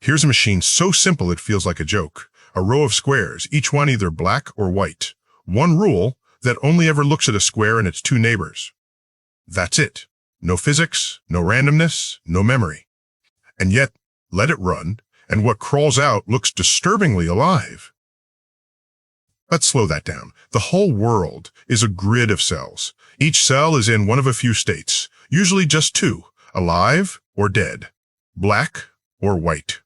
Here's a machine so simple it feels like a joke. A row of squares, each one either black or white. One rule that only ever looks at a square and its two neighbors. That's it. No physics, no randomness, no memory. And yet, let it run, and what crawls out looks disturbingly alive. Let's slow that down. The whole world is a grid of cells. Each cell is in one of a few states, usually just two, alive or dead, black or white.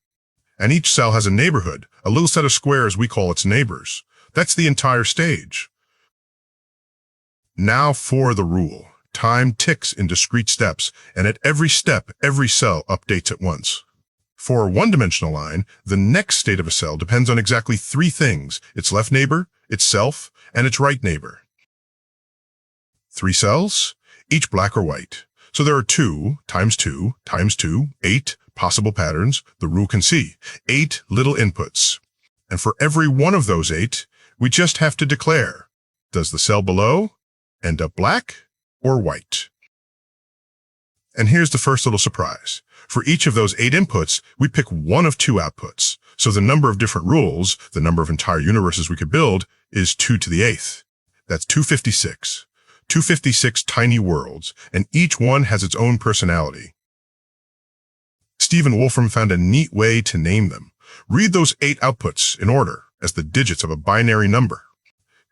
And each cell has a neighborhood, a little set of squares we call its neighbors. That's the entire stage. Now for the rule. Time ticks in discrete steps, and at every step, every cell updates at once. For a one-dimensional line, the next state of a cell depends on exactly three things: its left neighbor, itself, and its right neighbor. 3 cells, each black or white. So there are 2 times 2 times 2, 8 possible patterns the rule can see, 8 little inputs. And for every one of those 8, we just have to declare, does the cell below end up black or white? And here's the first little surprise. For each of those 8 inputs, we pick one of 2 outputs. So the number of different rules, the number of entire universes we could build, is 2 to the 8th. That's 256. 256 tiny worlds, and each one has its own personality. Stephen Wolfram found a neat way to name them. Read those 8 outputs in order as the digits of a binary number.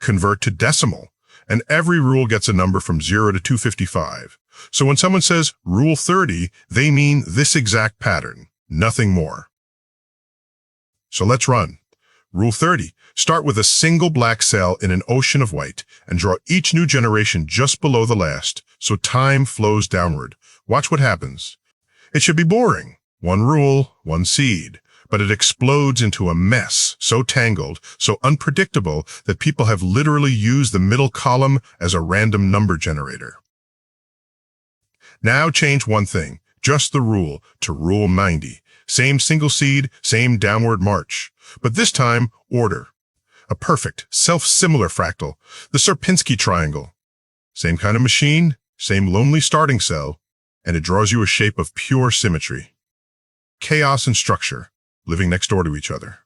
Convert to decimal, and every rule gets a number from 0 to 255. So when someone says Rule 30, they mean this exact pattern, nothing more. So let's run. Rule 30. Start with a single black cell in an ocean of white and draw each new generation just below the last, so time flows downward. Watch what happens. It should be boring. One rule, one seed. But it explodes into a mess, so tangled, so unpredictable that people have literally used the middle column as a random number generator. Now change one thing, just the rule, to Rule 90. Same single seed, same downward march. But this time, order. A perfect, self-similar fractal, the Sierpinski triangle. Same kind of machine, same lonely starting cell, and it draws you a shape of pure symmetry. Chaos and structure, living next door to each other.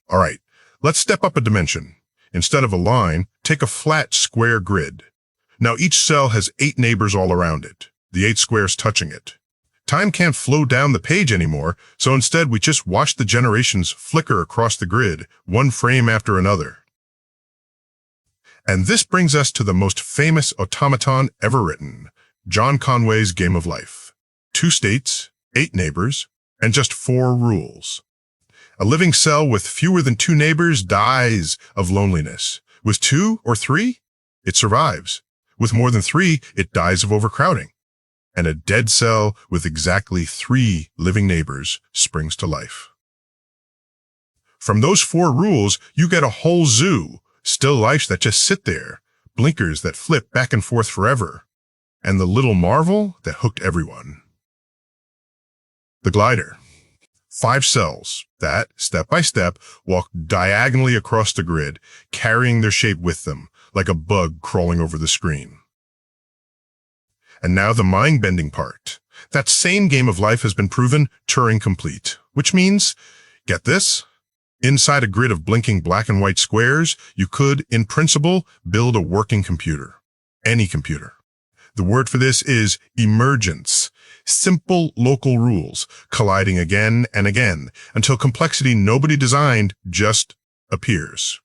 All right, let's step up a dimension. Instead of a line, take a flat square grid. Now each cell has 8 neighbors all around it, the 8 squares touching it. Time can't flow down the page anymore, so instead we just watch the generations flicker across the grid, one frame after another. And this brings us to the most famous automaton ever written, John Conway's Game of Life. 2 states, 8 neighbors, and just 4 rules. A living cell with fewer than 2 neighbors dies of loneliness. With 2 or 3, it survives. With more than 3, it dies of overcrowding. And a dead cell with exactly 3 living neighbors springs to life. From those 4 rules, you get a whole zoo, still lifes that just sit there, blinkers that flip back and forth forever, and the little marvel that hooked everyone. The glider. 5 cells that, step by step, walk diagonally across the grid, carrying their shape with them, like a bug crawling over the screen. And now the mind-bending part. That same game of life has been proven Turing complete, which means, get this, inside a grid of blinking black and white squares, you could, in principle, build a working computer. Any computer. The word for this is emergence. Simple local rules, colliding again and again, until complexity nobody designed just appears.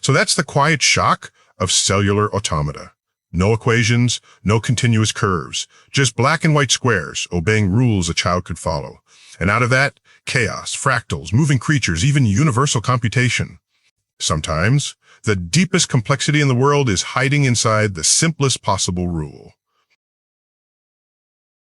So that's the quiet shock of cellular automata. No equations, no continuous curves, just black and white squares obeying rules a child could follow. And out of that, chaos, fractals, moving creatures, even universal computation. Sometimes, the deepest complexity in the world is hiding inside the simplest possible rule.